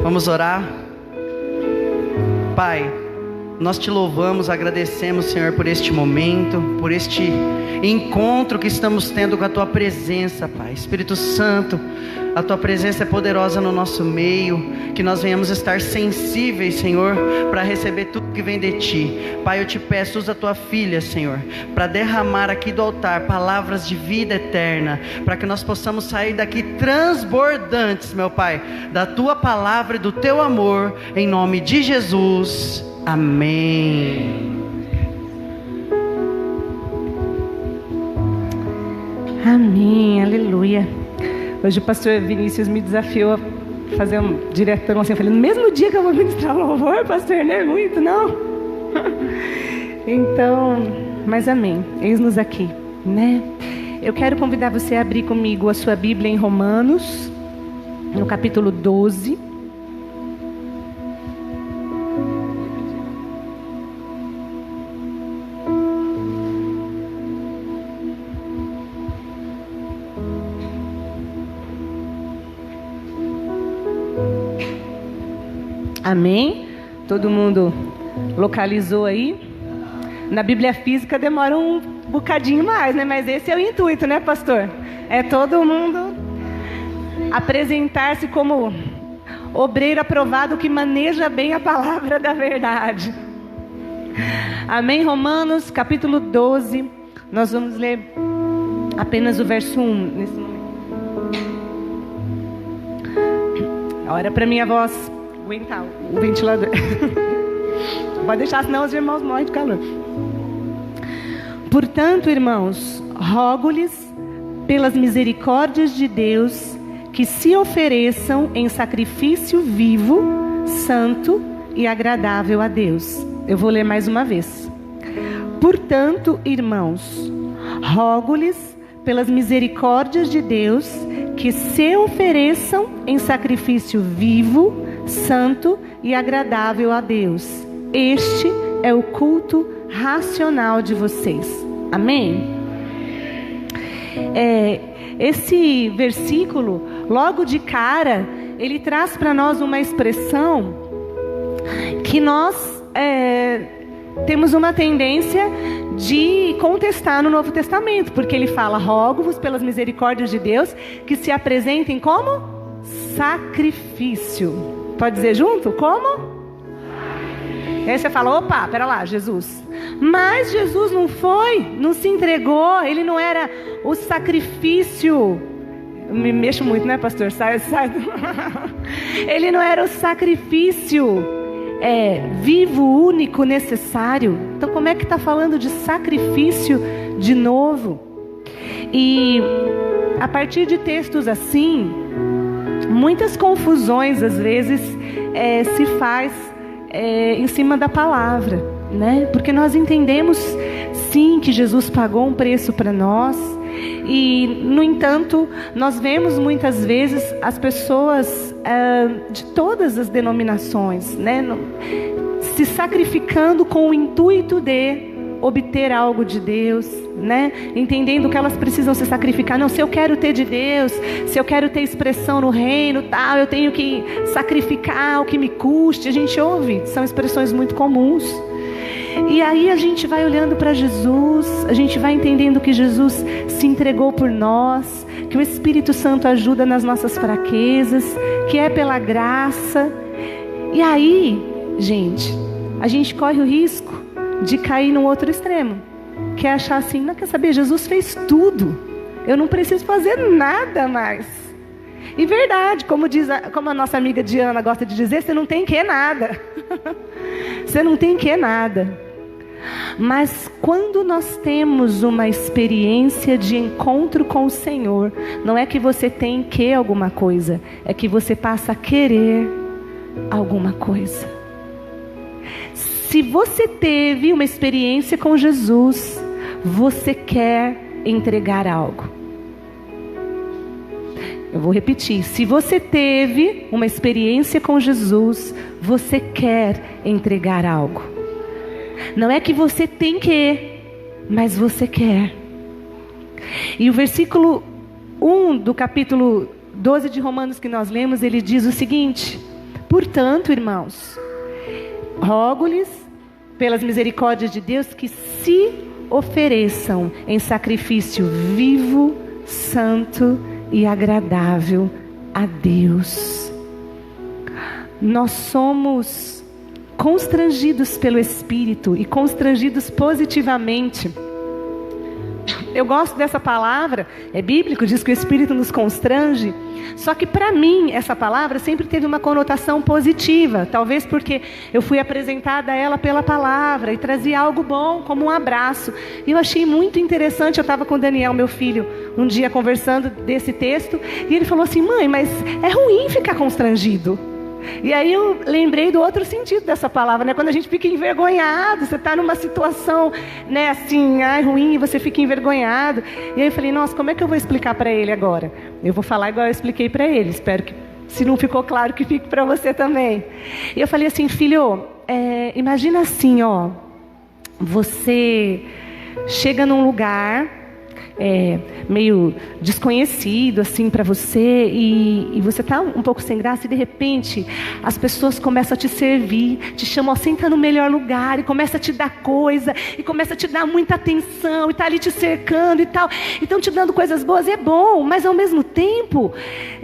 Vamos orar? Pai, nós te louvamos, agradecemos, Senhor, por este momento, por este encontro que estamos tendo com a Tua presença, Pai. Espírito Santo, a Tua presença é poderosa no nosso meio, que nós venhamos estar sensíveis, Senhor, para receber tudo que vem de Ti. Pai, eu te peço, usa a Tua filha, Senhor, para derramar aqui do altar palavras de vida eterna, para que nós possamos sair daqui transbordantes, meu Pai, da Tua palavra e do Teu amor, em nome de Jesus. Amém. Amém, aleluia. Hoje o pastor Vinícius me desafiou a fazer um diretão assim. Eu falei, no mesmo dia que eu vou ministrar o louvor, pastor, não é muito, não? Então, mas amém, eis-nos aqui, né? Eu quero convidar você a abrir comigo a sua Bíblia em Romanos, no capítulo 12. Amém? Todo mundo localizou aí? Na Bíblia física demora um bocadinho mais, né? Mas esse é o intuito, né, pastor? É todo mundo apresentar-se como obreiro aprovado que maneja bem a palavra da verdade. Amém? Romanos, capítulo 12. Nós vamos ler apenas o verso 1 nesse momento. Olha para minha voz aguentar o ventilador. Pode deixar, senão os irmãos morrem de calor. Portanto, irmãos, rogo-lhes pelas misericórdias de Deus que se ofereçam em sacrifício vivo, santo e agradável a Deus. Eu vou ler mais uma vez. Portanto, irmãos, rogo-lhes pelas misericórdias de Deus que se ofereçam em sacrifício vivo, santo e agradável a Deus. Este é o culto racional de vocês. Amém? Esse versículo, logo de cara, ele traz para nós uma expressão que nós temos uma tendência de contestar no Novo Testamento, porque ele fala: rogo-vos pelas misericórdias de Deus que se apresentem como sacrifício. Pode dizer junto? Como? Aí você fala, opa, pera lá, Jesus. Mas Jesus não se entregou, ele não era o sacrifício. Me mexo muito, né, pastor? Sai. Ele não era o sacrifício vivo, único, necessário. Então como é que está falando de sacrifício de novo? E a partir de textos assim, muitas confusões às vezes se faz em cima da palavra, né? Porque nós entendemos sim que Jesus pagou um preço para nós, e no entanto nós vemos muitas vezes as pessoas de todas as denominações, né, se sacrificando com o intuito de obter algo de Deus, né? Entendendo que elas precisam se sacrificar. Não, se eu quero ter de Deus, se eu quero ter expressão no reino, tal, eu tenho que sacrificar o que me custe. A gente ouve, são expressões muito comuns. E aí a gente vai olhando para Jesus, a gente vai entendendo que Jesus se entregou por nós, que o Espírito Santo ajuda nas nossas fraquezas, que é pela graça. E aí, gente, a gente corre o risco de cair no outro extremo, que é achar assim, não, quer saber, Jesus fez tudo, eu não preciso fazer nada mais. E verdade, como a nossa amiga Diana gosta de dizer, você não tem que nada. Você não tem que nada. Mas quando nós temos uma experiência de encontro com o Senhor, não é que você tem que alguma coisa, é que você passa a querer alguma coisa. Se você teve uma experiência com Jesus, você quer entregar algo. Eu vou repetir. Se você teve uma experiência com Jesus, você quer entregar algo. Não é que você tem que, mas você quer. E o versículo 1 do capítulo 12 de Romanos que nós lemos, ele diz o seguinte: Portanto, irmãos, rogo-lhes, pelas misericórdias de Deus, que se ofereçam em sacrifício vivo, santo e agradável a Deus. Nós somos constrangidos pelo Espírito e constrangidos positivamente. Eu gosto dessa palavra, é bíblico, diz que o Espírito nos constrange. Só que para mim, essa palavra sempre teve uma conotação positiva. Talvez porque eu fui apresentada a ela pela palavra e trazia algo bom, como um abraço. E eu achei muito interessante, eu estava com o Daniel, meu filho, um dia conversando desse texto. E ele falou assim: mãe, mas é ruim ficar constrangido. E aí eu lembrei do outro sentido dessa palavra, né? Quando a gente fica envergonhado, você está numa situação, né, assim, ruim, e você fica envergonhado. E aí eu falei: nossa, como é que eu vou explicar para ele agora? Eu vou falar igual eu expliquei para ele. Espero que, se não ficou claro, que fique para você também. E eu falei assim: filho, imagina assim, ó, você chega num lugar meio desconhecido assim para você, e você tá um pouco sem graça, e de repente as pessoas começam a te servir, te chamam, senta no melhor lugar, e começa a te dar coisa, e começa a te dar muita atenção, e tá ali te cercando e tal, e estão te dando coisas boas. É bom, mas ao mesmo tempo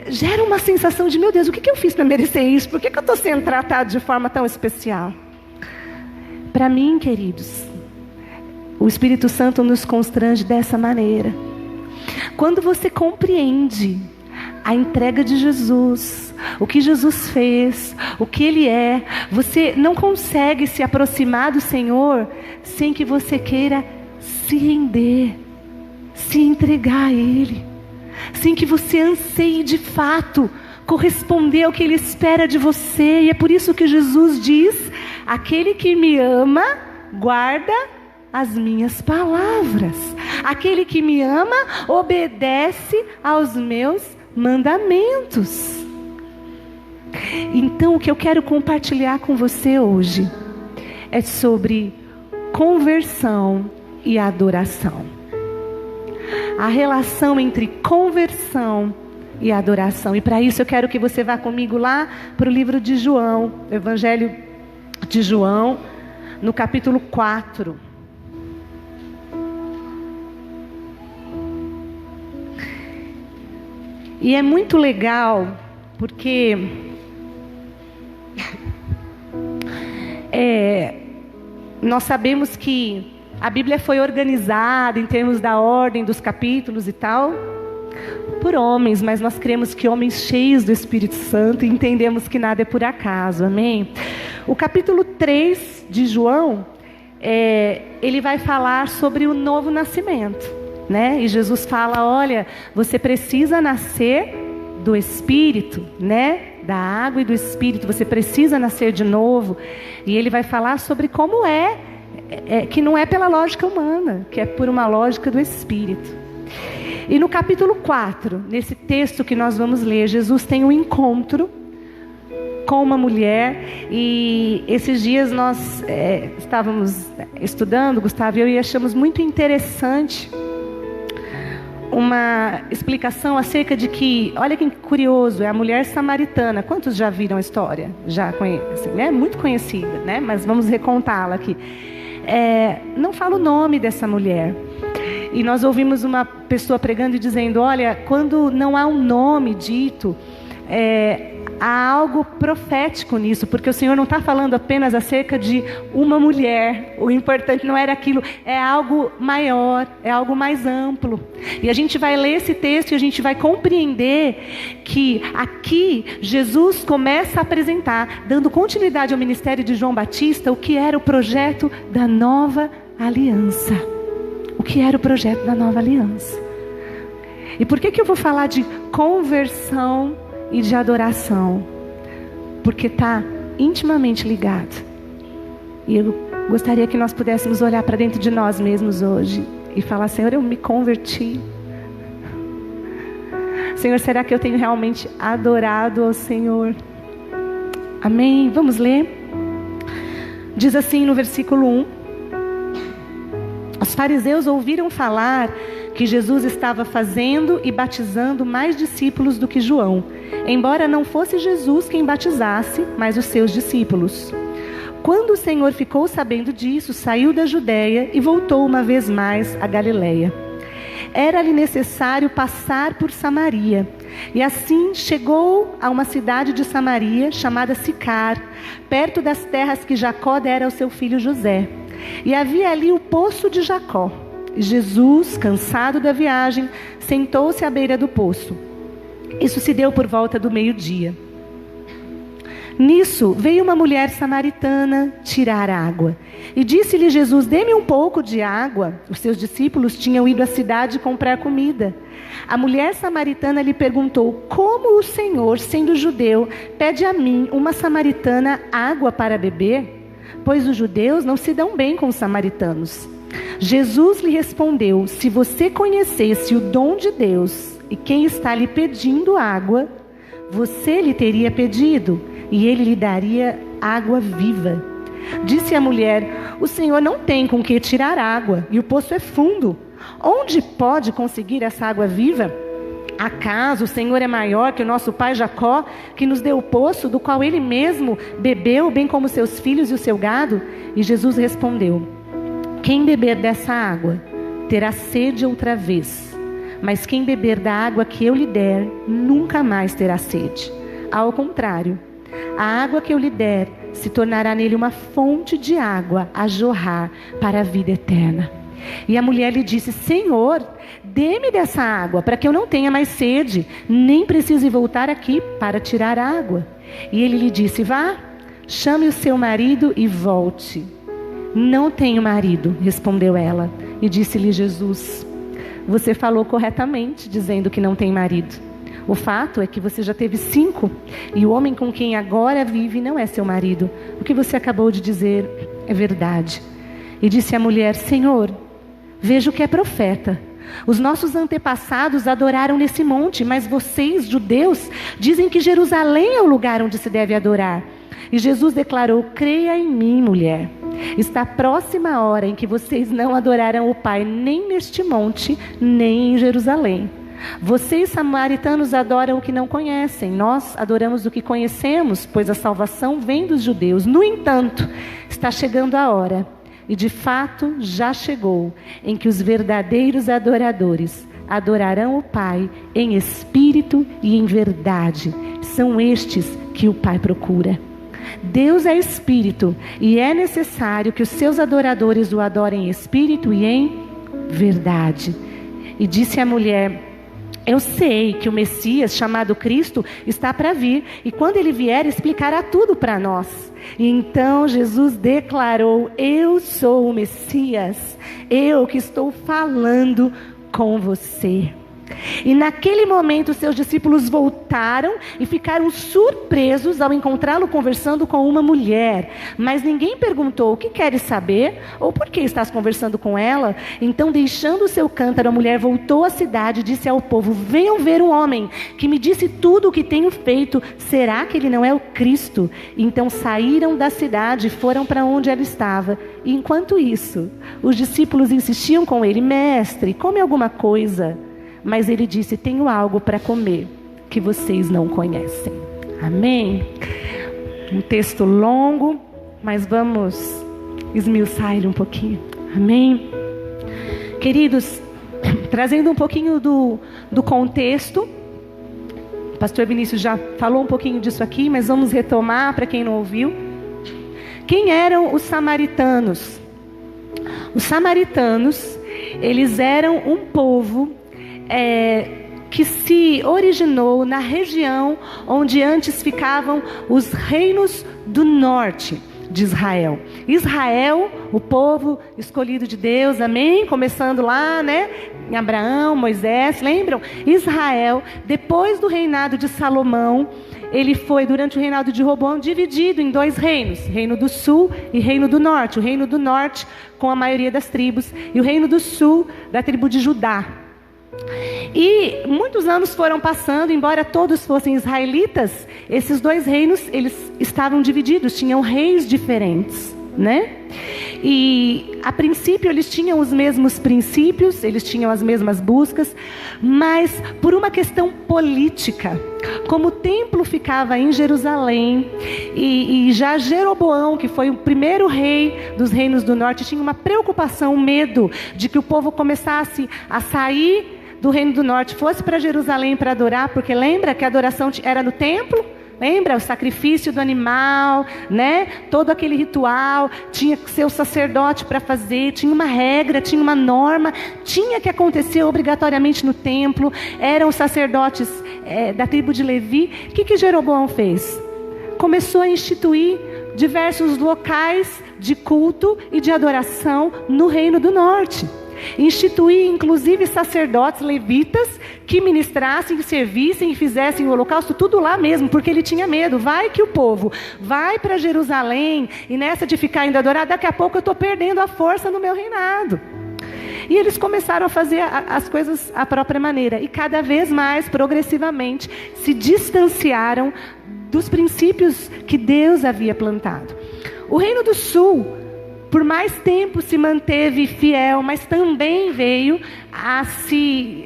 gera uma sensação de: meu Deus, o que eu fiz para merecer isso? Por que eu estou sendo tratado de forma tão especial? Para mim, queridos, o Espírito Santo nos constrange dessa maneira. Quando você compreende a entrega de Jesus, o que Jesus fez, o que Ele é, você não consegue se aproximar do Senhor sem que você queira se render, se entregar a Ele, sem que você anseie de fato corresponder ao que Ele espera de você. E é por isso que Jesus diz: aquele que me ama, guarda as minhas palavras. Aquele que me ama, obedece aos meus mandamentos. Então, o que eu quero compartilhar com você hoje é sobre conversão e adoração. A relação entre conversão e adoração. E para isso eu quero que você vá comigo lá para o livro de João, o Evangelho de João, no capítulo 4. E é muito legal, porque nós sabemos que a Bíblia foi organizada em termos da ordem dos capítulos e tal, por homens, mas nós cremos que homens cheios do Espírito Santo, e entendemos que nada é por acaso, amém? O capítulo 3 de João, ele vai falar sobre o novo nascimento. Né? E Jesus fala: olha, você precisa nascer do Espírito, né? Da água e do Espírito, você precisa nascer de novo. E ele vai falar sobre como que não é pela lógica humana, que é por uma lógica do Espírito. E no capítulo 4, nesse texto que nós vamos ler, Jesus tem um encontro com uma mulher. E esses dias nós estávamos estudando, Gustavo e eu, e achamos muito interessante uma explicação acerca de que, olha que curioso, é a mulher samaritana. Quantos já viram a história? Já conhecem, né? Muito conhecida, né? Mas vamos recontá-la aqui. Não fala o nome dessa mulher. E nós ouvimos uma pessoa pregando e dizendo: olha, quando não há um nome dito, há algo profético nisso, porque o Senhor não está falando apenas acerca de uma mulher. O importante não era aquilo, é algo maior, é algo mais amplo. E a gente vai ler esse texto e a gente vai compreender que aqui Jesus começa a apresentar, dando continuidade ao ministério de João Batista, o que era o projeto da nova aliança. O que era o projeto da nova aliança. E por que eu vou falar de conversão e de adoração? Porque está intimamente ligado. E eu gostaria que nós pudéssemos olhar para dentro de nós mesmos hoje e falar: Senhor, eu me converti. Senhor, será que eu tenho realmente adorado ao Senhor? Amém? Vamos ler. Diz assim no versículo 1: os fariseus ouviram falar que Jesus estava fazendo e batizando mais discípulos do que João, embora não fosse Jesus quem batizasse, mas os seus discípulos. Quando o Senhor ficou sabendo disso, saiu da Judeia e voltou uma vez mais a Galileia. Era-lhe necessário passar por Samaria. E assim chegou a uma cidade de Samaria, chamada Sicar, perto das terras que Jacó dera ao seu filho José. E havia ali o poço de Jacó. E Jesus, cansado da viagem, sentou-se à beira do poço. Isso se deu por volta do meio-dia. Nisso veio uma mulher samaritana tirar água. E disse-lhe Jesus: dê-me um pouco de água. Os seus discípulos tinham ido à cidade comprar comida. A mulher samaritana lhe perguntou: como o Senhor, sendo judeu, pede a mim, uma samaritana, água para beber? Pois os judeus não se dão bem com os samaritanos. Jesus lhe respondeu: se você conhecesse o dom de Deus e quem está lhe pedindo água, você lhe teria pedido e ele lhe daria água viva. Disse a mulher: o Senhor não tem com que tirar água e o poço é fundo. Onde pode conseguir essa água viva? Acaso o Senhor é maior que o nosso pai Jacó, que nos deu o poço, do qual ele mesmo bebeu, bem como seus filhos e o seu gado? E Jesus respondeu: quem beber dessa água terá sede outra vez, mas quem beber da água que eu lhe der, nunca mais terá sede. Ao contrário, a água que eu lhe der se tornará nele uma fonte de água a jorrar para a vida eterna. E a mulher lhe disse: Senhor, dê-me dessa água, para que eu não tenha mais sede, nem precise voltar aqui para tirar água. E ele lhe disse: vá, chame o seu marido e volte. Não tenho marido, respondeu ela. E disse-lhe Jesus: você falou corretamente, dizendo que não tem marido. O fato é que você já teve 5, e o homem com quem agora vive não é seu marido. O que você acabou de dizer é verdade. E disse a mulher: Senhor, vejo que é profeta. Os nossos antepassados adoraram nesse monte, mas vocês, judeus, dizem que Jerusalém é o lugar onde se deve adorar. E Jesus declarou: creia em mim, mulher. Está próxima a hora em que vocês não adorarão o Pai, nem neste monte, nem em Jerusalém. Vocês, samaritanos, adoram o que não conhecem. Nós adoramos o que conhecemos, pois a salvação vem dos judeus. No entanto, está chegando a hora, e de fato já chegou, em que os verdadeiros adoradores adorarão o Pai em espírito e em verdade. São estes que o Pai procura. Deus é espírito, e é necessário que os seus adoradores o adorem em espírito e em verdade. E disse a mulher: eu sei que o Messias, chamado Cristo, está para vir, e quando ele vier, explicará tudo para nós. E então Jesus declarou: eu sou o Messias, eu que estou falando com você. E naquele momento seus discípulos voltaram e ficaram surpresos ao encontrá-lo conversando com uma mulher. Mas ninguém perguntou: o que queres saber? Ou por que estás conversando com ela? Então, deixando o seu cântaro, a mulher voltou à cidade e disse ao povo: venham ver um homem que me disse tudo o que tenho feito. Será que ele não é o Cristo? Então saíram da cidade e foram para onde ela estava. E enquanto isso, os discípulos insistiam com ele: mestre, come alguma coisa. Mas ele disse: tenho algo para comer que vocês não conhecem. Amém? Um texto longo, mas vamos esmiuçar ele um pouquinho. Amém? Queridos, trazendo um pouquinho do contexto, o pastor Vinícius já falou um pouquinho disso aqui, mas vamos retomar para quem não ouviu. Quem eram os samaritanos? Os samaritanos, eles eram um povo que se originou na região onde antes ficavam os reinos do norte de Israel. Israel, o povo escolhido de Deus, amém? Começando lá, né? Em Abraão, Moisés, lembram? Israel, depois do reinado de Salomão, ele foi, durante o reinado de Roboão, dividido em 2 reinos. Reino do sul e reino do norte. O reino do norte com a maioria das tribos, e o reino do sul da tribo de Judá. E muitos anos foram passando, embora todos fossem israelitas, esses 2 reinos, eles estavam divididos, tinham reis diferentes, né? E a princípio eles tinham os mesmos princípios, eles tinham as mesmas buscas, mas por uma questão política, como o templo ficava em Jerusalém, e já Jeroboão, que foi o primeiro rei dos reinos do norte, tinha uma preocupação, um medo de que o povo começasse a sair do reino do norte, fosse para Jerusalém para adorar, porque lembra que a adoração era no templo? Lembra? O sacrifício do animal, né? Todo aquele ritual, tinha que ser o sacerdote para fazer, tinha uma regra, tinha uma norma, tinha que acontecer obrigatoriamente no templo, eram os sacerdotes da tribo de Levi. O que Jeroboão fez? Começou a instituir diversos locais de culto e de adoração no reino do norte. Instituir inclusive sacerdotes levitas que ministrassem, que servissem e fizessem o holocausto, tudo lá mesmo, porque ele tinha medo. Vai que o povo vai para Jerusalém e nessa de ficar indo adorar, daqui a pouco eu estou perdendo a força no meu reinado. E eles começaram a fazer as coisas à própria maneira e cada vez mais, progressivamente, se distanciaram dos princípios que Deus havia plantado. O Reino do Sul, por mais tempo se manteve fiel, mas também veio a se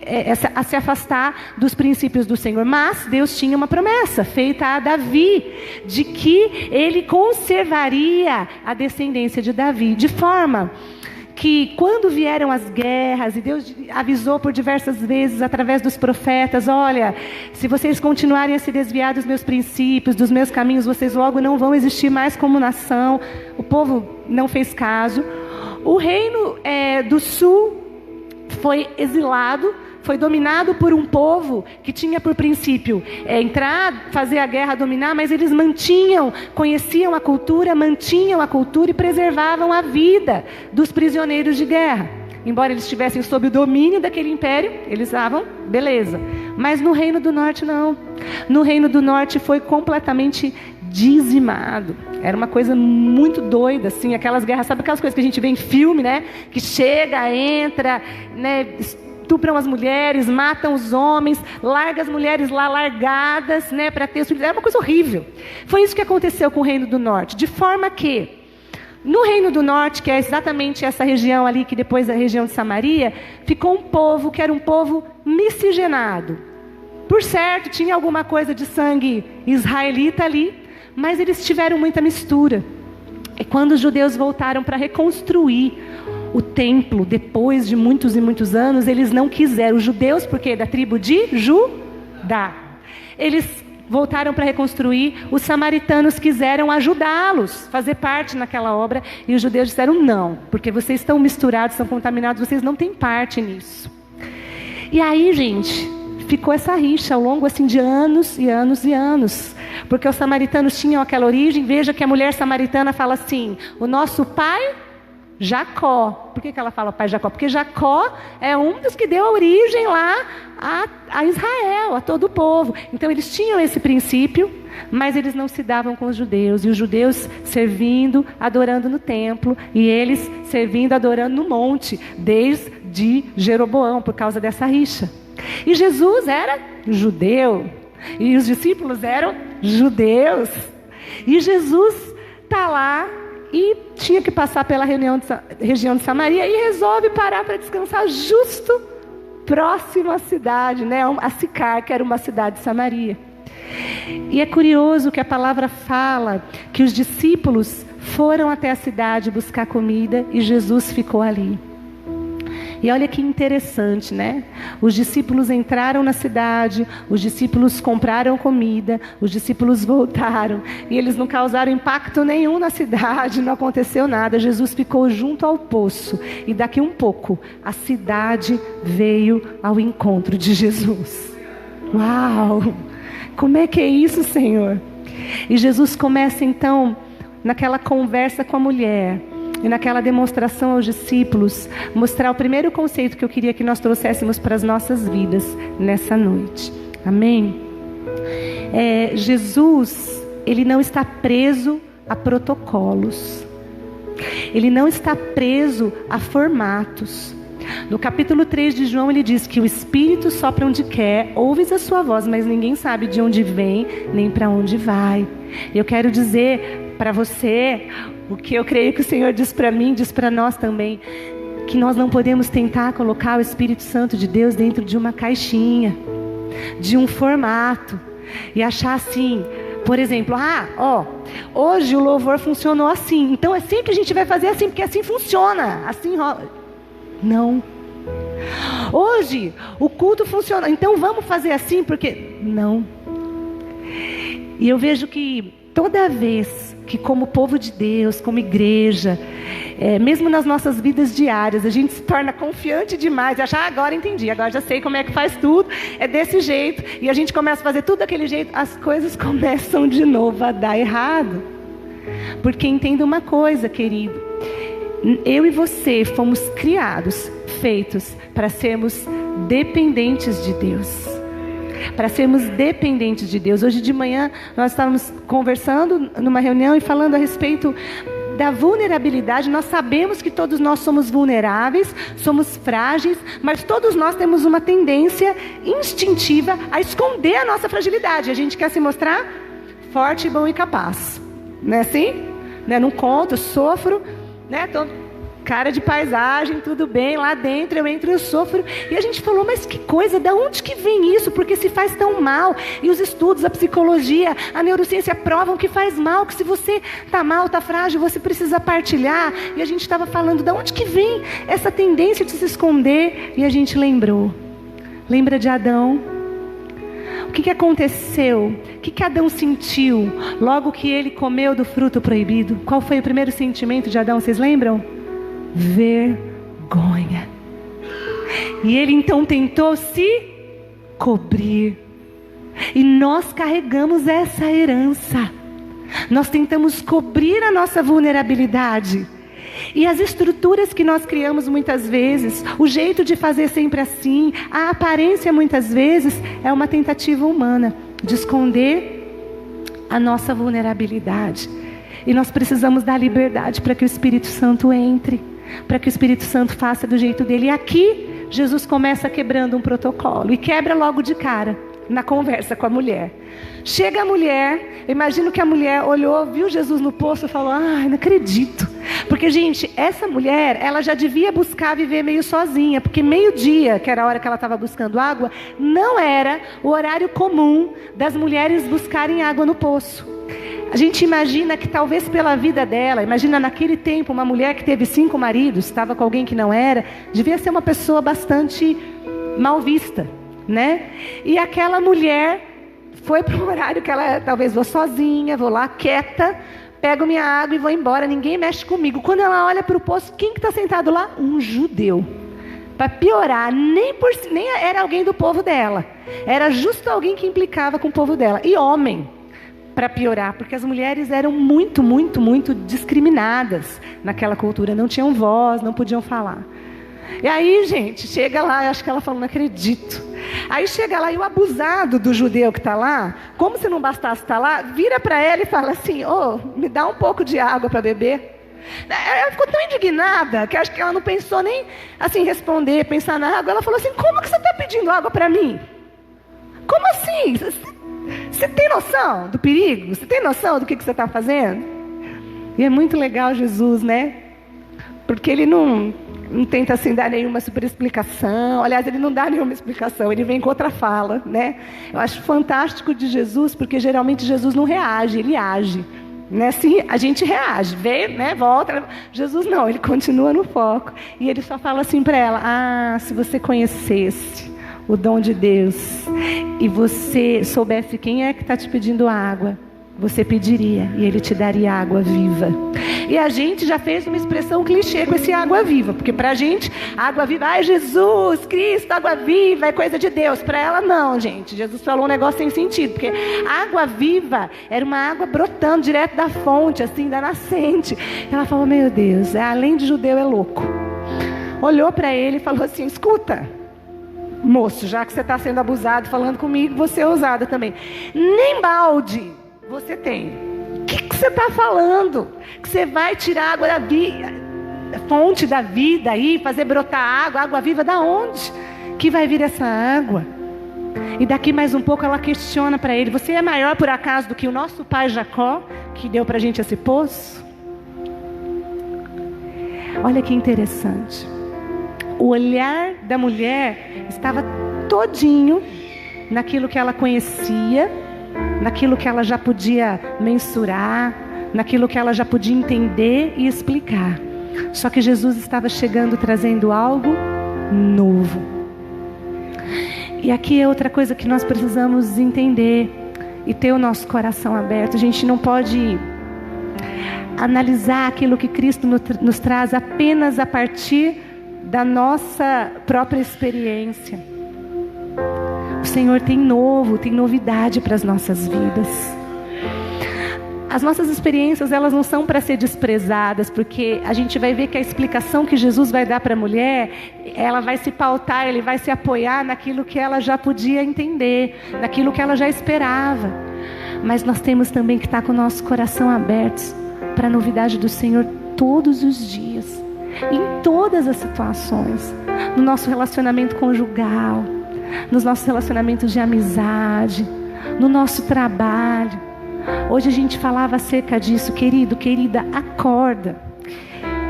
afastar dos princípios do Senhor. Mas Deus tinha uma promessa feita a Davi, de que ele conservaria a descendência de Davi, de forma que quando vieram as guerras, e Deus avisou por diversas vezes através dos profetas, olha, se vocês continuarem a se desviar dos meus princípios, dos meus caminhos, vocês logo não vão existir mais como nação. O povo não fez caso. O reino do sul foi exilado, foi dominado por um povo que tinha por princípio entrar, fazer a guerra, dominar, mas eles conheciam a cultura, mantinham a cultura e preservavam a vida dos prisioneiros de guerra. Embora eles estivessem sob o domínio daquele império, eles estavam, beleza. Mas no Reino do Norte não. No Reino do Norte foi completamente dizimado. Era uma coisa muito doida, assim, aquelas guerras, sabe aquelas coisas que a gente vê em filme, né? Que chega, entra, né? Estupram as mulheres, matam os homens, larga as mulheres lá largadas, né, para ter filhos. Era uma coisa horrível. Foi isso que aconteceu com o Reino do Norte, de forma que no Reino do Norte, que é exatamente essa região ali, que depois é a região de Samaria, ficou um povo que era um povo miscigenado. Por certo, tinha alguma coisa de sangue israelita ali, mas eles tiveram muita mistura. E quando os judeus voltaram para reconstruir o templo, depois de muitos e muitos anos, eles não quiseram. Os judeus, porque da tribo de Judá, eles voltaram para reconstruir. Os samaritanos quiseram ajudá-los, fazer parte naquela obra, e os judeus disseram não, porque vocês estão misturados, estão contaminados, vocês não têm parte nisso. E aí, gente, ficou essa rixa ao longo assim de anos e anos e anos, porque os samaritanos tinham aquela origem. Veja que a mulher samaritana fala assim: o nosso pai Jacó. Por que ela fala pai Jacó? Porque Jacó é um dos que deu a origem lá a Israel, a todo o povo. Então eles tinham esse princípio, mas eles não se davam com os judeus. E os judeus servindo, adorando no templo, e eles servindo, adorando no monte, desde Jeroboão, por causa dessa rixa. E Jesus era judeu, e os discípulos eram judeus. E Jesus está lá e tinha que passar pela região de Samaria, e resolve parar para descansar justo próximo à cidade, né? A Sicar, que era uma cidade de Samaria. E é curioso que a palavra fala que os discípulos foram até a cidade buscar comida e Jesus ficou ali. E olha que interessante, né? Os discípulos entraram na cidade, os discípulos compraram comida, os discípulos voltaram, e eles não causaram impacto nenhum na cidade, não aconteceu nada. Jesus ficou junto ao poço, e daqui um pouco a cidade veio ao encontro de Jesus. Uau! Como é que é isso, Senhor? E Jesus começa então, naquela conversa com a mulher, e naquela demonstração aos discípulos, mostrar o primeiro conceito que eu queria que nós trouxéssemos para as nossas vidas nessa noite. Amém? Jesus, ele não está preso a protocolos. Ele não está preso a formatos. No capítulo 3 de João, ele diz que o Espírito sopra onde quer, ouves a sua voz, mas ninguém sabe de onde vem, nem para onde vai. Eu quero dizer para você, o que eu creio que o Senhor diz para mim, diz para nós também, que nós não podemos tentar colocar o Espírito Santo de Deus dentro de uma caixinha, de um formato, e achar assim, por exemplo, hoje o louvor funcionou assim, então é sempre a gente vai fazer assim, porque assim funciona, assim rola. Não. Hoje o culto funciona, então vamos fazer assim, porque não. E eu vejo que toda vez que, como povo de Deus, como igreja, mesmo nas nossas vidas diárias, a gente se torna confiante demais e acha, agora entendi, agora já sei como é que faz tudo, é desse jeito, e a gente começa a fazer tudo daquele jeito, as coisas começam de novo a dar errado. Porque entenda uma coisa, querido, eu e você fomos criados, feitos para sermos dependentes de Deus. Para sermos dependentes de Deus. Hoje de manhã nós estávamos conversando numa reunião e falando a respeito da vulnerabilidade. Nós sabemos que todos nós somos vulneráveis, somos frágeis, mas todos nós temos uma tendência instintiva a esconder a nossa fragilidade. A gente quer se mostrar forte, bom e capaz. Não é assim? Não conto, eu sofro, tô cara de paisagem, tudo bem, lá dentro eu entro e eu sofro. E a gente falou, mas que coisa, da onde que vem isso? Porque se faz tão mal. E os estudos, a psicologia, a neurociência provam que faz mal, que se você está mal, está frágil, você precisa partilhar. E a gente estava falando, da onde que vem essa tendência de se esconder? E a gente lembrou. Lembra de Adão? O que aconteceu? O que Adão sentiu logo que ele comeu do fruto proibido? Qual foi o primeiro sentimento de Adão, vocês lembram? Vergonha. E ele então tentou se cobrir. E nós carregamos essa herança. Nós tentamos cobrir a nossa vulnerabilidade. E as estruturas que nós criamos muitas vezes, o jeito de fazer sempre assim, a aparência muitas vezes é uma tentativa humana de esconder a nossa vulnerabilidade. E nós precisamos dar liberdade para que o Espírito Santo entre, para que o Espírito Santo faça do jeito dele. E aqui Jesus começa quebrando um protocolo e quebra logo de cara na conversa com a mulher. Chega a mulher, imagino que a mulher olhou, viu Jesus no poço e falou, não acredito. Porque, gente, essa mulher, ela já devia buscar viver meio sozinha, porque meio-dia, que era a hora que ela estava buscando água, não era o horário comum das mulheres buscarem água no poço. A gente imagina que talvez pela vida dela, imagina naquele tempo uma mulher que teve 5 maridos, estava com alguém que não era, devia ser uma pessoa bastante mal vista, né? E aquela mulher foi para um horário que ela, talvez vou sozinha, vou lá quieta, pego minha água e vou embora, ninguém mexe comigo. Quando ela olha para o poço, quem que está sentado lá? Um judeu. Para piorar, nem era alguém do povo dela, era justo alguém que implicava com o povo dela, e homem. Para piorar, porque as mulheres eram muito, muito, muito discriminadas naquela cultura. Não tinham voz, não podiam falar. E aí, gente, chega lá, acho que ela falou, não acredito. Aí chega lá e o abusado do judeu que está lá, como se não bastasse estar lá, vira para ela e fala assim, me dá um pouco de água para beber. Ela ficou tão indignada, que acho que ela não pensou nem assim responder, pensar na água. Ela falou assim, como que você está pedindo água para mim? Como assim? Você tem noção do perigo? Você tem noção do que você está fazendo? E é muito legal Jesus, né? Porque ele não tenta assim dar nenhuma super explicação. Aliás, ele não dá nenhuma explicação, ele vem com outra fala, né? Eu acho fantástico de Jesus, porque geralmente Jesus não reage, ele age. Né? Assim, a gente reage, vê, né? Volta. Jesus não, ele continua no foco. E ele só fala assim para ela, se você conhecesse o dom de Deus, e você soubesse quem é que está te pedindo água, você pediria, e Ele te daria água viva. E a gente já fez uma expressão clichê com esse água viva, porque para a gente, água viva, ai Jesus, Cristo, água viva, é coisa de Deus. Para ela não, gente, Jesus falou um negócio sem sentido, porque água viva era uma água brotando direto da fonte, assim, da nascente. Ela falou, meu Deus, além de judeu é louco. Olhou para ele e falou assim, escuta, moço, já que você está sendo abusado falando comigo, você é ousada também. Nem balde você tem. O que você está falando? Que você vai tirar água da vida, fonte da vida aí, fazer brotar água viva da onde? Que vai vir essa água? E daqui mais um pouco ela questiona para ele, você é maior por acaso do que o nosso pai Jacó, que deu para a gente esse poço? Olha que interessante. O olhar da mulher estava todinho naquilo que ela conhecia, naquilo que ela já podia mensurar, naquilo que ela já podia entender e explicar. Só que Jesus estava chegando trazendo algo novo. E aqui é outra coisa que nós precisamos entender e ter o nosso coração aberto. A gente não pode analisar aquilo que Cristo nos traz apenas a partir da nossa própria experiência. O Senhor tem novidade para as nossas vidas. As nossas experiências, elas não são para ser desprezadas, porque a gente vai ver que a explicação que Jesus vai dar para a mulher, ela vai se pautar, ele vai se apoiar naquilo que ela já podia entender, naquilo que ela já esperava. Mas nós temos também que estar com o nosso coração aberto para a novidade do Senhor todos os dias, em todas as situações, no nosso relacionamento conjugal, nos nossos relacionamentos de amizade, no nosso trabalho. Hoje a gente falava acerca disso, querido, querida, acorda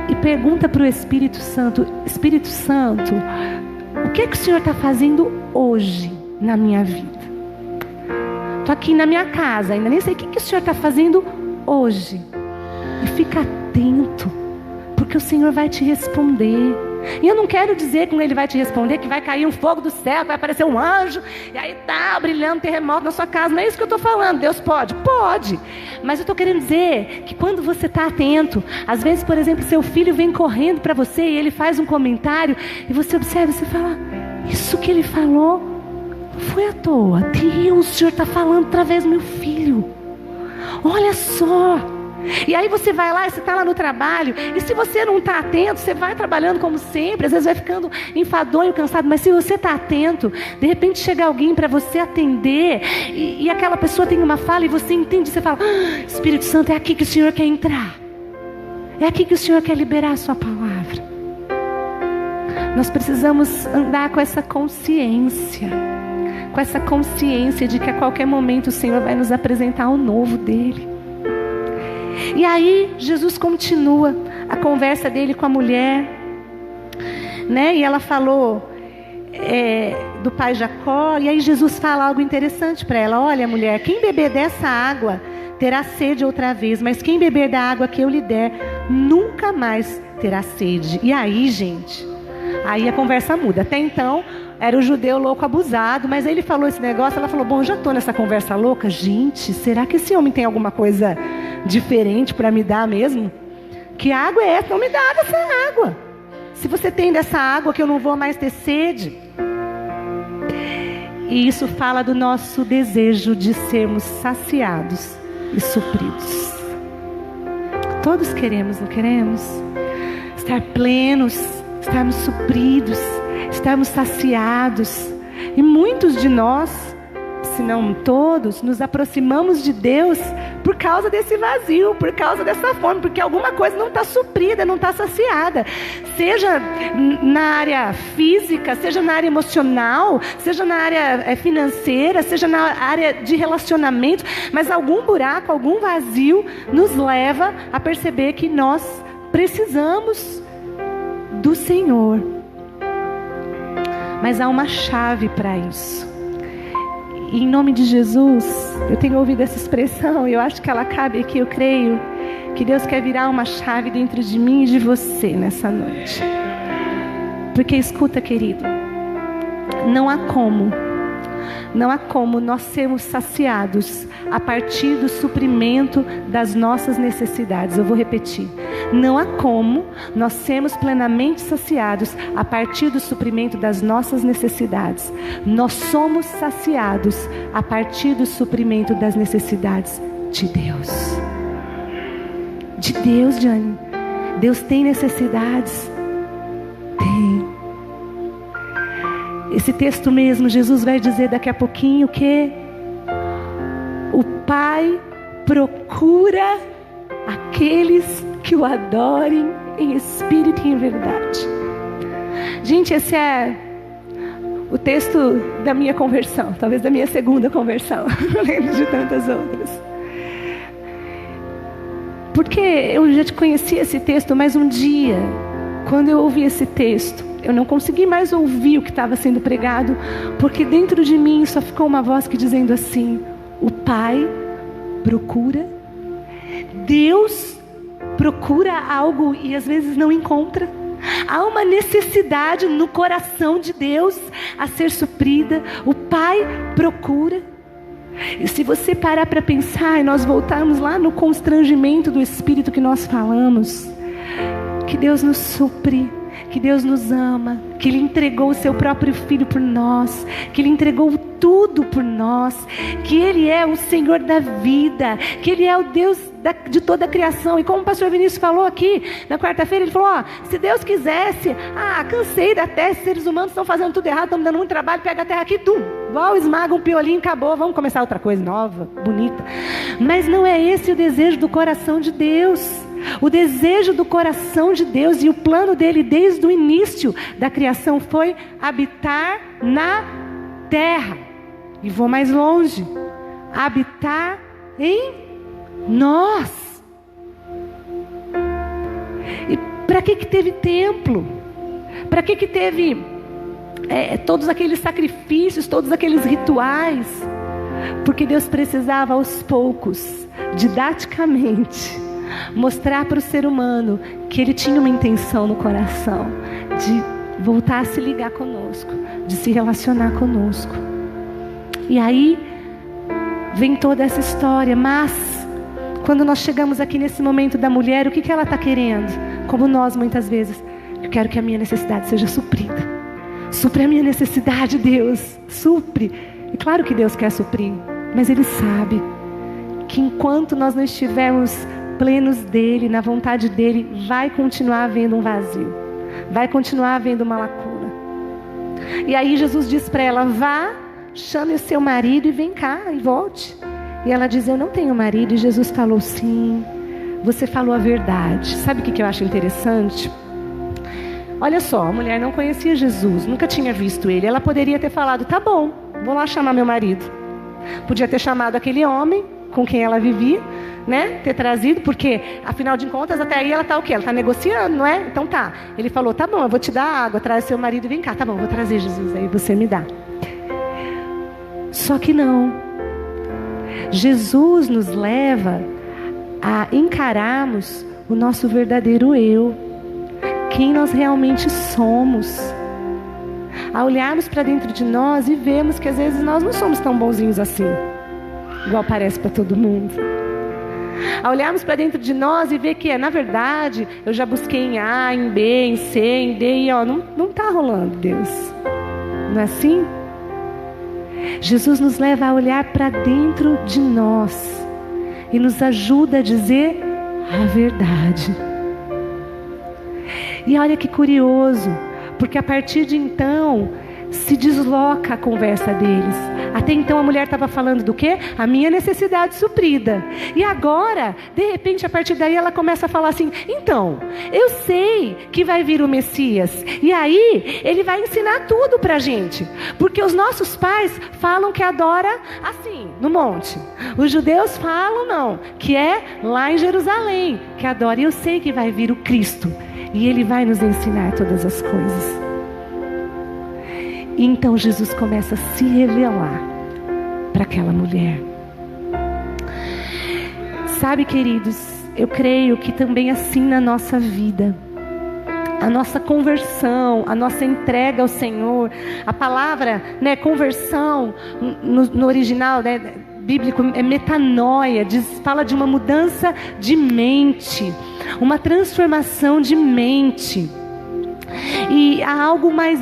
e pergunta para o Espírito Santo: Espírito Santo, o que é que o Senhor está fazendo hoje na minha vida? Estou aqui na minha casa, ainda nem sei o que o Senhor está fazendo hoje. E fica atento, porque o Senhor vai te responder. E eu não quero dizer que Ele vai te responder que vai cair um fogo do céu, que vai aparecer um anjo, e aí tá brilhando terremoto na sua casa. Não é isso que eu estou falando. Deus pode? Pode. Mas eu estou querendo dizer que quando você está atento, às vezes, por exemplo, seu filho vem correndo para você e ele faz um comentário, e você observa e você fala: isso que ele falou não foi à toa. Deus, o Senhor está falando através do meu filho. Olha só. E aí você vai lá, você está lá no trabalho, e se você não está atento, você vai trabalhando como sempre, às vezes vai ficando enfadonho, cansado, mas se você está atento, de repente chega alguém para você atender, e aquela pessoa tem uma fala, e você entende, você fala: Espírito Santo, é aqui que o Senhor quer entrar, é aqui que o Senhor quer liberar a sua palavra. Nós precisamos andar com essa consciência de que a qualquer momento o Senhor vai nos apresentar o novo dele. E aí Jesus continua a conversa dele com a mulher, né? E ela falou do pai Jacó. E aí Jesus fala algo interessante para ela: olha, mulher, quem beber dessa água terá sede outra vez, mas quem beber da água que eu lhe der nunca mais terá sede. E aí, gente, aí a conversa muda. Até então era o judeu louco abusado, mas aí ele falou esse negócio, ela falou: bom, já estou nessa conversa louca. Gente, será que esse homem tem alguma coisa diferente para me dar mesmo? Que água é essa? Não me dá dessa água. Se você tem dessa água que eu não vou mais ter sede. E isso fala do nosso desejo de sermos saciados e supridos. Todos queremos, não queremos? Estar plenos, estarmos supridos, estarmos saciados. E muitos de nós, se não todos, nos aproximamos de Deus por causa desse vazio, por causa dessa fome, porque alguma coisa não está suprida, não está saciada, seja na área física, seja na área emocional, seja na área financeira, seja na área de relacionamento, mas algum buraco, algum vazio nos leva a perceber que nós precisamos do Senhor. Mas há uma chave para isso. E em nome de Jesus, eu tenho ouvido essa expressão, e eu acho que ela cabe aqui, eu creio que Deus quer virar uma chave dentro de mim e de você nessa noite. Porque escuta, querido, não há como nós sermos saciados a partir do suprimento das nossas necessidades. Eu vou repetir: não há como nós sermos plenamente saciados a partir do suprimento das nossas necessidades. Nós somos saciados a partir do suprimento das necessidades de Deus. De Deus, Jane. Deus tem necessidades? Tem. Esse texto mesmo, Jesus vai dizer daqui a pouquinho que o Pai procura aqueles que o adorem em espírito e em verdade. Gente, esse é o texto da minha conversão, talvez da minha segunda conversão, não lembro de tantas outras. Porque eu já te conhecia esse texto, mas um dia, quando eu ouvi esse texto, eu não consegui mais ouvir o que estava sendo pregado, porque dentro de mim só ficou uma voz que dizendo assim: o Pai procura, Deus procura algo e às vezes não encontra. Há uma necessidade no coração de Deus a ser suprida. O Pai procura. E se você parar para pensar e nós voltarmos lá no constrangimento do Espírito que nós falamos, que Deus nos supre, que Deus nos ama, que Ele entregou o seu próprio Filho por nós, que Ele entregou tudo por nós, que Ele é o Senhor da vida, que Ele é o Deus de toda a criação. E como o pastor Vinícius falou aqui na quarta-feira, ele falou: se Deus quisesse, cansei da terra, esses seres humanos estão fazendo tudo errado, estão me dando muito trabalho, pega a terra aqui, igual esmaga um piolinho, acabou, vamos começar outra coisa nova, bonita. Mas não é esse o desejo do coração de Deus. O desejo do coração de Deus e o plano dele desde o início da criação foi habitar na terra. E vou mais longe: habitar em nós. E para que teve templo? Para que teve todos aqueles sacrifícios, todos aqueles rituais? Porque Deus precisava aos poucos, didaticamente, mostrar para o ser humano que Ele tinha uma intenção no coração de voltar a se ligar conosco, de se relacionar conosco. E aí vem toda essa história. Mas quando nós chegamos aqui nesse momento da mulher, o que ela está querendo? Como nós muitas vezes: eu quero que a minha necessidade seja suprida. Supre a minha necessidade, Deus, supre. E claro que Deus quer suprir, mas Ele sabe que enquanto nós não estivermos plenos dEle, na vontade dEle, vai continuar havendo um vazio, vai continuar havendo uma lacuna. E aí Jesus diz para ela: vá, chame o seu marido e vem cá e volte. E ela diz: eu não tenho marido. E Jesus falou: sim, você falou a verdade. Sabe o que eu acho interessante? Olha só, a mulher não conhecia Jesus, nunca tinha visto Ele. Ela poderia ter falado: tá bom, vou lá chamar meu marido. Podia ter chamado aquele homem com quem ela vivia, né? Ter trazido, porque afinal de contas até aí ela está o quê? Ela está negociando, não é? Então tá, ele falou: tá bom, eu vou te dar água, traz seu marido e vem cá. Tá bom, vou trazer, Jesus, aí você me dá. Só que não. Jesus nos leva a encararmos o nosso verdadeiro eu, quem nós realmente somos, a olharmos para dentro de nós e vermos que às vezes nós não somos tão bonzinhos assim, igual parece para todo mundo. A olharmos para dentro de nós e ver que na verdade eu já busquei em A, em B, em C, em D e não está rolando, Deus. Não é assim? Jesus nos leva a olhar para dentro de nós e nos ajuda a dizer a verdade. E olha que curioso, porque a partir de então se desloca a conversa deles. Até então a mulher estava falando do quê? A minha necessidade suprida. E agora, de repente, a partir daí ela começa a falar assim: então, eu sei que vai vir o Messias. E aí, ele vai ensinar tudo pra gente. Porque os nossos pais falam que adora assim, no monte. Os judeus falam não, que é lá em Jerusalém, que adora. E eu sei que vai vir o Cristo. E Ele vai nos ensinar todas as coisas. E então Jesus começa a se revelar para aquela mulher. Sabe, queridos, eu creio que também assim na nossa vida, a nossa conversão, a nossa entrega ao Senhor, a palavra, né, conversão, no original, né, bíblico, é metanoia, fala de uma mudança de mente, uma transformação de mente. E há algo mais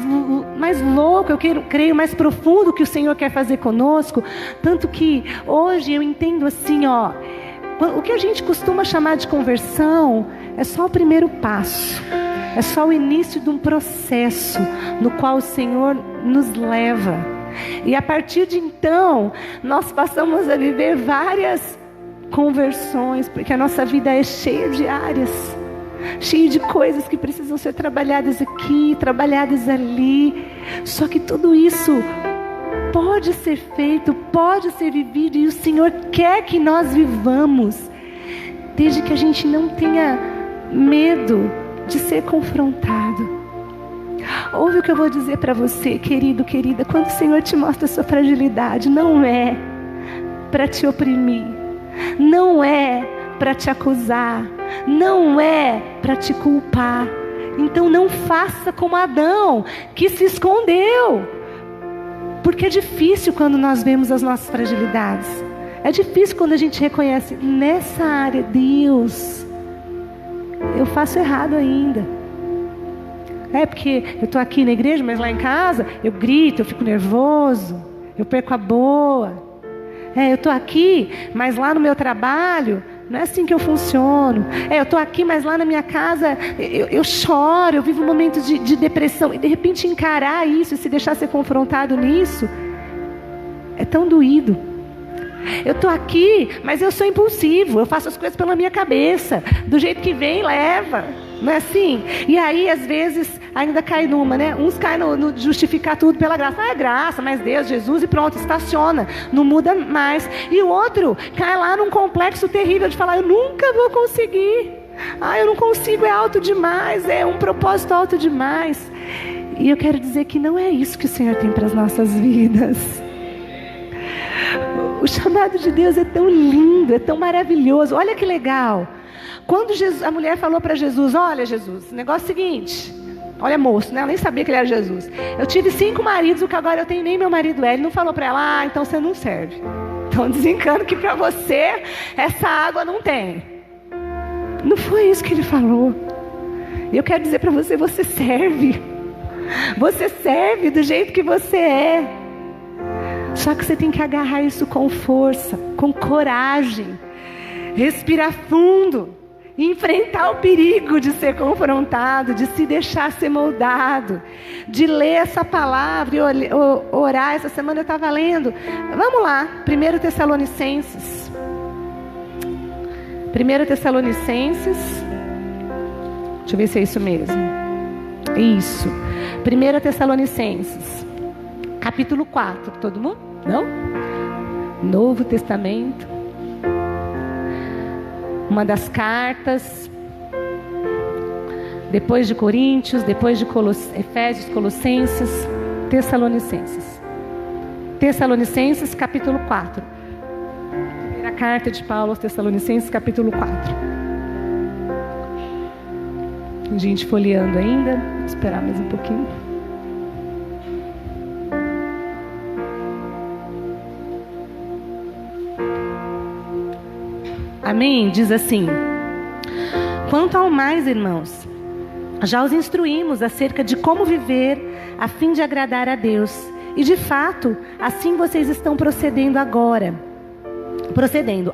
louco, eu creio mais profundo que o Senhor quer fazer conosco. Tanto que hoje eu entendo assim, o que a gente costuma chamar de conversão é só o primeiro passo. É só o início de um processo no qual o Senhor nos leva. E a partir de então, nós passamos a viver várias conversões, porque a nossa vida é cheia de áreas, cheio de coisas que precisam ser trabalhadas aqui, trabalhadas ali. Só que tudo isso pode ser feito, pode ser vivido, e o Senhor quer que nós vivamos desde que a gente não tenha medo de ser confrontado. Ouve o que eu vou dizer para você, querido, querida. Quando o Senhor te mostra a sua fragilidade, não é para te oprimir, não é para te acusar, não é para te culpar. Então não faça como Adão, que se escondeu. Porque é difícil quando nós vemos as nossas fragilidades. É difícil quando a gente reconhece, nessa área, Deus, eu faço errado ainda. É porque eu estou aqui na igreja, mas lá em casa eu grito, eu fico nervoso, eu perco a boa. Eu estou aqui, mas lá no meu trabalho não é assim que eu funciono. Eu estou aqui, mas lá na minha casa eu choro, eu vivo momentos de depressão. E de repente encarar isso e se deixar ser confrontado nisso é tão doído. Eu estou aqui, mas eu sou impulsivo, eu faço as coisas pela minha cabeça, do jeito que vem, leva. Não é assim? E aí, às vezes, ainda cai numa, né? Uns caem no justificar tudo pela graça. É graça, mas Deus, Jesus, e pronto, estaciona. Não muda mais. E o outro cai lá num complexo terrível de falar, eu nunca vou conseguir. Eu não consigo, é alto demais, é um propósito alto demais. E eu quero dizer que não é isso que o Senhor tem para as nossas vidas. O chamado de Deus é tão lindo, é tão maravilhoso. Olha que legal. Quando a mulher falou para Jesus, olha Jesus, o negócio é o seguinte, olha moço, né? Eu nem sabia que ele era Jesus. Eu tive 5 maridos, o que agora eu tenho nem meu marido é. Ele não falou para ela, então você não serve. Então desencana que para você essa água não tem. Não foi isso que ele falou. E eu quero dizer para você, você serve. Você serve do jeito que você é. Só que você tem que agarrar isso com força, com coragem. Respirar fundo. E enfrentar o perigo de ser confrontado, de se deixar ser moldado, de ler essa palavra e orar. Essa semana eu estava lendo. Vamos lá, 1 Tessalonicenses. 1 Tessalonicenses. Deixa eu ver se é isso mesmo. Isso. 1 Tessalonicenses. Capítulo 4. Todo mundo? Não? Novo Testamento. Uma das cartas, depois de Coríntios, depois de Efésios, Colossenses, Tessalonicenses. Tessalonicenses, capítulo 4. Primeira carta de Paulo aos Tessalonicenses, capítulo 4. A gente folheando ainda, vou esperar mais um pouquinho. Amém? Diz assim: quanto ao mais, irmãos, já os instruímos acerca de como viver a fim de agradar a Deus. E de fato, assim vocês estão procedendo agora.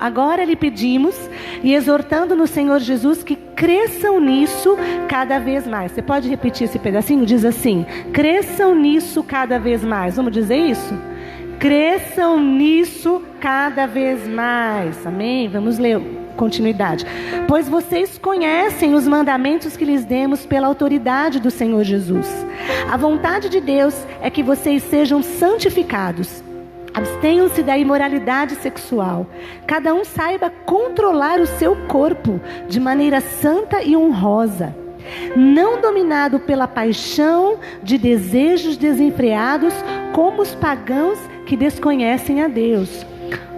Agora lhe pedimos e exortando no Senhor Jesus que cresçam nisso cada vez mais. Você pode repetir esse pedacinho? Diz assim: cresçam nisso cada vez mais. Vamos dizer isso? Cresçam nisso cada vez mais. Amém? Vamos ler continuidade. Pois vocês conhecem os mandamentos que lhes demos pela autoridade do Senhor Jesus. A vontade de Deus é que vocês sejam santificados. Abstenham-se da imoralidade sexual. Cada um saiba controlar o seu corpo de maneira santa e honrosa, não dominado pela paixão de desejos desenfreados, como os pagãos que desconhecem a Deus.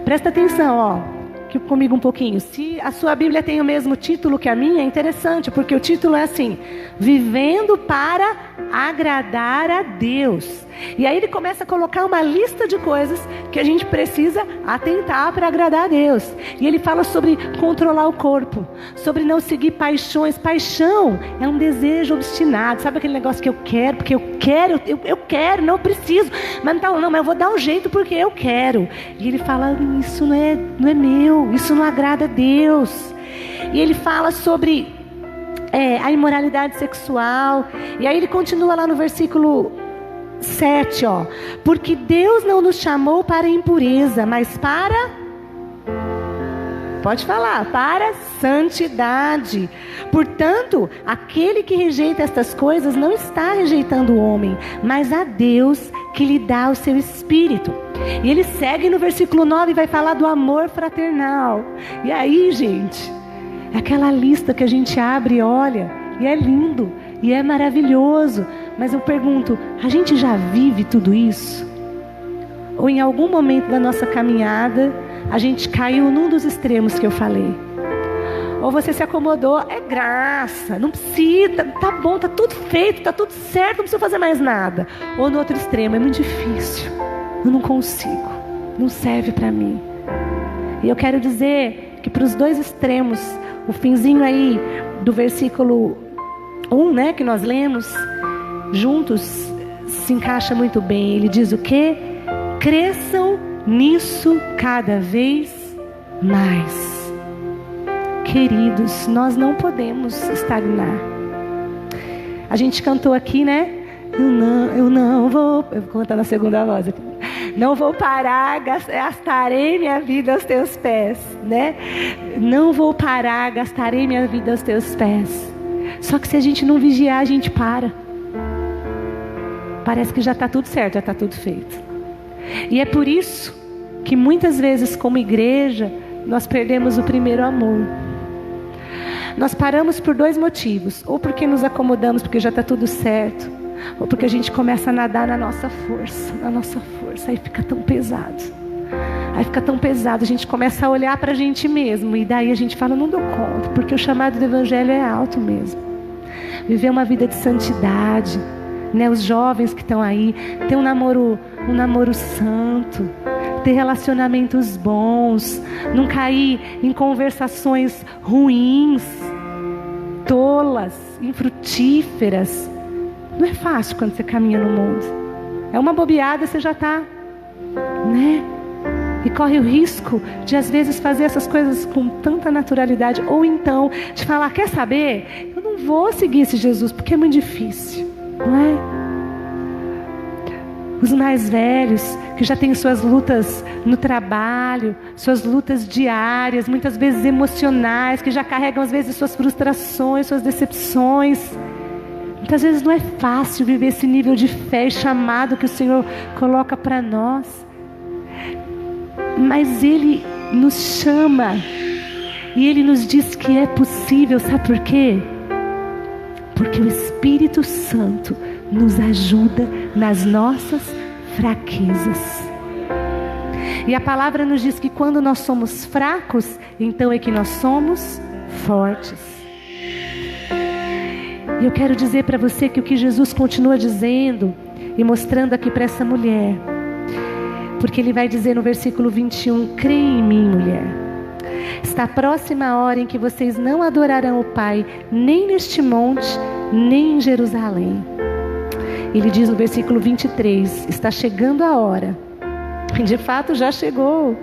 Presta atenção, aqui comigo um pouquinho. Se a sua Bíblia tem o mesmo título que a minha, é interessante, porque o título é assim: Vivendo para agradar a Deus. E aí ele começa a colocar uma lista de coisas que a gente precisa atentar para agradar a Deus. E ele fala sobre controlar o corpo, sobre não seguir paixões. Paixão é um desejo obstinado. Sabe aquele negócio que eu quero, porque eu quero, não preciso. Mas mas eu vou dar um jeito porque eu quero. E ele fala, isso não é meu, isso não agrada a Deus. E ele fala sobre a imoralidade sexual. E aí ele continua lá no versículo 7, porque Deus não nos chamou para impureza, mas para, pode falar, para santidade. Portanto, aquele que rejeita estas coisas não está rejeitando o homem, mas a Deus que lhe dá o seu Espírito. E ele segue no versículo 9 e vai falar do amor fraternal. E aí, gente, É aquela lista que a gente abre e olha, e é lindo, e é maravilhoso. Mas eu pergunto, a gente já vive tudo isso? Ou em algum momento da nossa caminhada, a gente caiu num dos extremos que eu falei? Ou você se acomodou, é graça, não precisa, tá bom, tá tudo feito, tá tudo certo, não precisa fazer mais nada. Ou no outro extremo, é muito difícil, eu não consigo, não serve para mim. E eu quero dizer que para os dois extremos, o finzinho aí do versículo 1, né, que nós lemos juntos, se encaixa muito bem. Ele diz o quê? Cresçam nisso cada vez mais. Queridos, nós não podemos estagnar. A gente cantou aqui, né? Eu não vou, eu vou cantar na segunda voz aqui. Não vou parar, gastarei minha vida aos teus pés, né? Não vou parar, gastarei minha vida aos teus pés. Só que se a gente não vigiar, a gente para. Parece que já está tudo certo, já está tudo feito. E é por isso que muitas vezes, como igreja, nós perdemos o primeiro amor. Nós paramos por dois motivos. Ou porque nos acomodamos, porque já está tudo certo. Ou porque a gente começa a nadar na nossa força. Na nossa força. Aí fica tão pesado. Aí fica tão pesado. A gente começa a olhar para a gente mesmo. E daí a gente fala, não dou conta. Porque o chamado do evangelho é alto mesmo. Viver uma vida de santidade, né? Os jovens que estão aí, ter um namoro santo, ter relacionamentos bons, não cair em conversações ruins, tolas, infrutíferas. Não é fácil quando você caminha no mundo. É uma bobeada, você já está, né? E corre o risco de às vezes fazer essas coisas com tanta naturalidade. Ou então de falar, quer saber? Eu não vou seguir esse Jesus porque é muito difícil, não é? Os mais velhos que já têm suas lutas no trabalho, suas lutas diárias, muitas vezes emocionais, que já carregam às vezes suas frustrações, suas decepções. Muitas vezes não é fácil viver esse nível de fé e chamado que o Senhor coloca para nós. Mas Ele nos chama e Ele nos diz que é possível, sabe por quê? Porque o Espírito Santo nos ajuda nas nossas fraquezas. E a palavra nos diz que quando nós somos fracos, então é que nós somos fortes. E eu quero dizer para você que o que Jesus continua dizendo e mostrando aqui para essa mulher, porque Ele vai dizer no versículo 21, creia em mim, mulher. Está próxima a hora em que vocês não adorarão o Pai, nem neste monte, nem em Jerusalém. Ele diz no versículo 23, está chegando a hora, de fato já chegou,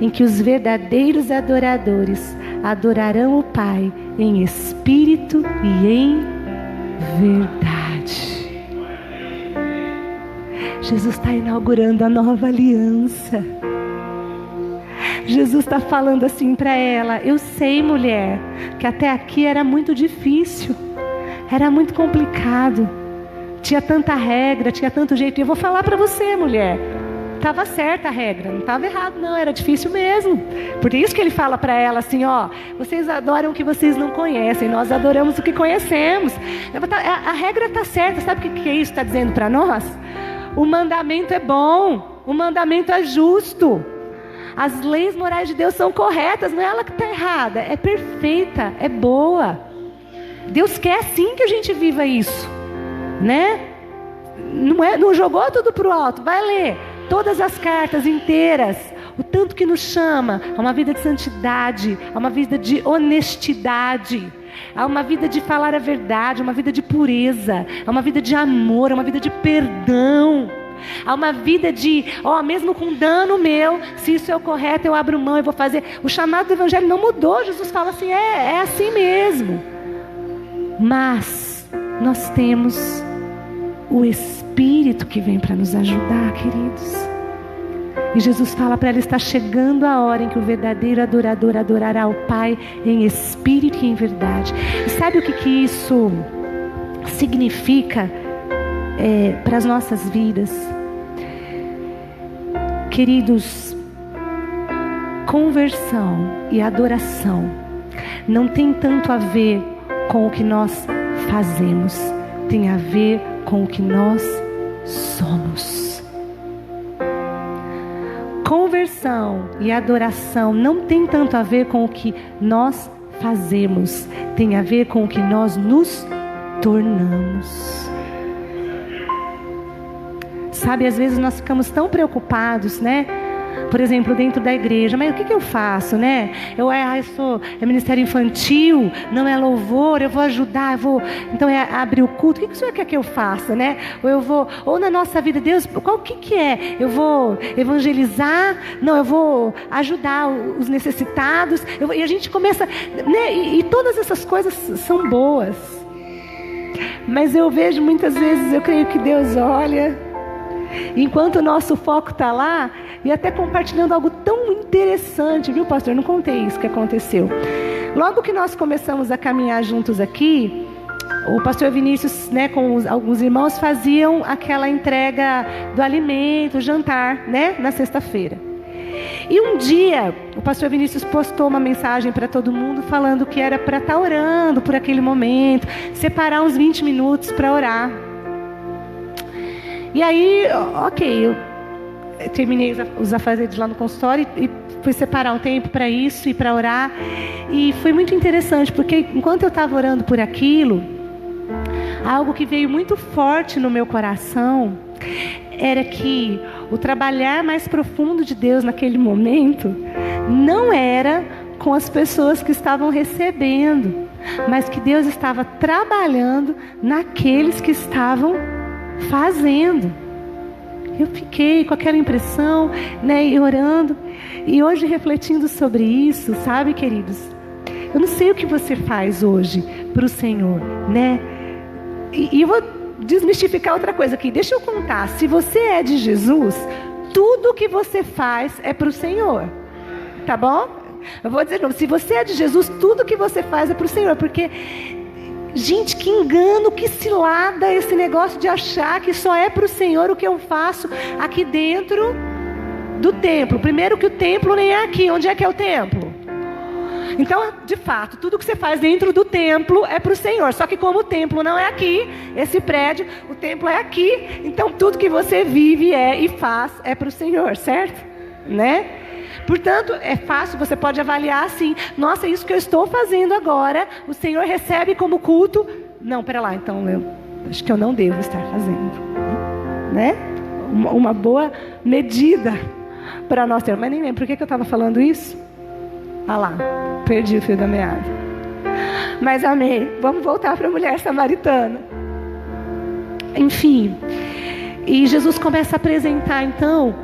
em que os verdadeiros adoradores adorarão o Pai em espírito e em verdade. Jesus está inaugurando a nova aliança. Jesus está falando assim para ela, eu sei, mulher, que até aqui era muito difícil, era muito complicado, tinha tanta regra, tinha tanto jeito. E eu vou falar para você, mulher, estava certa a regra, não estava errado não, era difícil mesmo. Por isso que ele fala para ela assim, ó, vocês adoram o que vocês não conhecem, nós adoramos o que conhecemos. A regra está certa, sabe o que isso está dizendo para nós? O mandamento é bom, o mandamento é justo. As leis morais de Deus são corretas, não é ela que está errada, é perfeita, é boa. Deus quer sim que a gente viva isso, né? Não jogou tudo para o alto, vai ler todas as cartas inteiras, o tanto que nos chama a uma vida de santidade, a uma vida de honestidade, a uma vida de falar a verdade, a uma vida de pureza, a uma vida de amor, a uma vida de perdão, a uma vida de, mesmo com dano meu, se isso é o correto, eu abro mão, eu vou fazer. O chamado do evangelho não mudou. Jesus fala assim, é assim mesmo. Mas nós temos o Espírito que vem para nos ajudar, queridos. E Jesus fala para ela, está chegando a hora em que o verdadeiro adorador adorará o Pai em espírito e em verdade. E sabe o que isso significa para as nossas vidas? Queridos, conversão e adoração não tem tanto a ver com o que nós fazemos, tem a ver com o que nós somos. Conversão e adoração não tem tanto a ver com o que nós fazemos, tem a ver com o que nós nos tornamos. Sabe, às vezes nós ficamos tão preocupados, né? Por exemplo, dentro da igreja, mas o que eu faço, né? É ministério infantil, não é louvor, eu vou ajudar, então é abrir o culto. O que o Senhor quer que eu faça, né? Ou na nossa vida, Deus, qual que é? Eu vou evangelizar? Não, eu vou ajudar os necessitados. E a gente começa, né? E todas essas coisas são boas. Mas eu vejo muitas vezes, eu creio que Deus olha, enquanto o nosso foco está lá, e até compartilhando algo tão interessante, viu, pastor? Eu não contei isso que aconteceu. Logo que nós começamos a caminhar juntos aqui, o pastor Vinícius, né, com alguns irmãos, faziam aquela entrega do alimento, o jantar, né, na sexta-feira. E um dia, o pastor Vinícius postou uma mensagem para todo mundo, falando que era para estar orando por aquele momento, separar uns 20 minutos para orar. E aí, ok, eu terminei os afazeres lá no consultório e fui separar um tempo para isso e para orar. E foi muito interessante, porque enquanto eu estava orando por aquilo, algo que veio muito forte no meu coração era que o trabalhar mais profundo de Deus naquele momento não era com as pessoas que estavam recebendo, mas que Deus estava trabalhando naqueles que estavam fazendo. Eu fiquei com aquela impressão, né, e orando. E hoje refletindo sobre isso, sabe, queridos? Eu não sei o que você faz hoje para o Senhor, né? E eu vou desmistificar outra coisa aqui. Deixa eu contar. Se você é de Jesus, tudo que você faz é para o Senhor. Tá bom? Eu vou dizer de novo. Se você é de Jesus, tudo que você faz é para o Senhor. Porque... gente, que engano, que cilada esse negócio de achar que só é para o Senhor o que eu faço aqui dentro do templo. Primeiro que o templo nem é aqui. Onde é que é o templo? Então, de fato, tudo que você faz dentro do templo é para o Senhor. Só que como o templo não é aqui, esse prédio, o templo é aqui. Então, tudo que você vive e faz é para o Senhor, certo? Né? Portanto, é fácil, você pode avaliar assim: nossa, isso que eu estou fazendo agora, o Senhor recebe como culto? Não, pera lá, então eu acho que eu não devo estar fazendo, né? Uma boa medida para nós ter. Mas nem lembro, por que eu estava falando isso? Ah lá, perdi o fio da meada. Mas amém, vamos voltar para a mulher samaritana. Enfim, e Jesus começa a apresentar então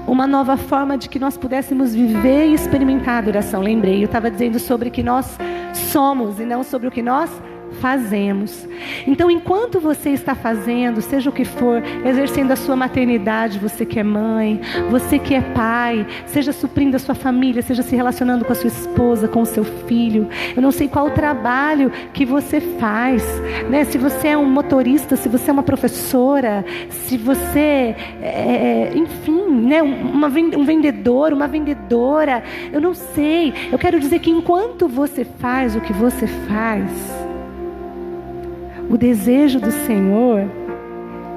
uma nova forma de que nós pudéssemos viver e experimentar a adoração. Lembrei, eu estava dizendo sobre o que nós somos e não sobre o que nós fazemos. Então, enquanto você está fazendo, seja o que for, exercendo a sua maternidade, você que é mãe, você que é pai, seja suprindo a sua família, seja se relacionando com a sua esposa, com o seu filho, eu não sei qual o trabalho que você faz, né? Se você é um motorista, se você é uma professora, se você enfim, né? Um vendedor, uma vendedora, eu não sei. Eu quero dizer que enquanto você faz o que você faz, o desejo do Senhor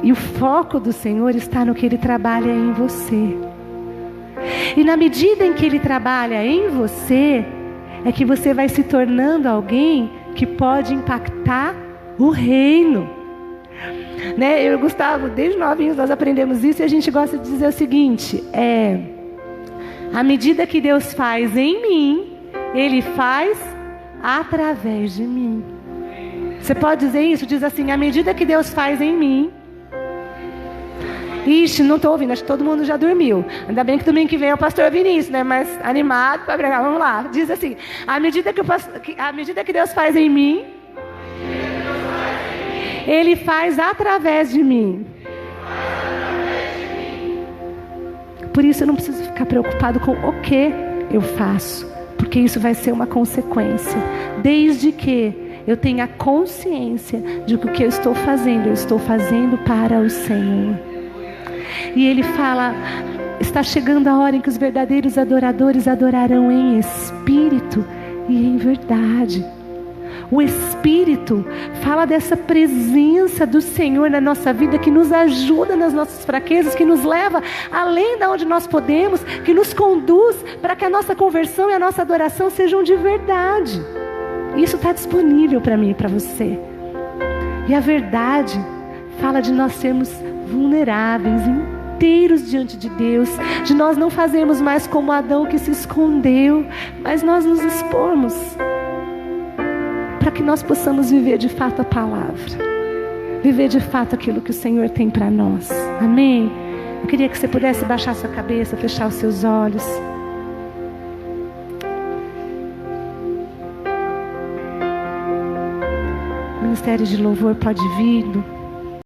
e o foco do Senhor está no que Ele trabalha em você. E na medida em que Ele trabalha em você, é que você vai se tornando alguém que pode impactar o reino. Né? Eu e o Gustavo, desde novinhos nós aprendemos isso, e a gente gosta de dizer o seguinte: à medida que Deus faz em mim, Ele faz através de mim. Você pode dizer isso? Diz assim: à medida que Deus faz em mim. Ixi, não estou ouvindo, acho que todo mundo já dormiu. Ainda bem que domingo que vem é o pastor Vinícius, né? Mas animado para pregar. Vamos lá. Diz assim: à medida que Deus faz em mim, Ele faz através de mim. Por isso eu não preciso ficar preocupado com o que eu faço, porque isso vai ser uma consequência, desde que eu tenha consciência de que o que eu estou fazendo para o Senhor. E Ele fala: está chegando a hora em que os verdadeiros adoradores adorarão em espírito e em verdade. O Espírito fala dessa presença do Senhor na nossa vida, que nos ajuda nas nossas fraquezas, que nos leva além de onde nós podemos, que nos conduz para que a nossa conversão e a nossa adoração sejam de verdade. Isso está disponível para mim e para você. E a verdade fala de nós sermos vulneráveis, inteiros diante de Deus, de nós não fazermos mais como Adão que se escondeu, mas nós nos expormos, para que nós possamos viver de fato a palavra, viver de fato aquilo que o Senhor tem para nós. Amém? Eu queria que você pudesse baixar sua cabeça, fechar os seus olhos. O ministério de louvor pode vir.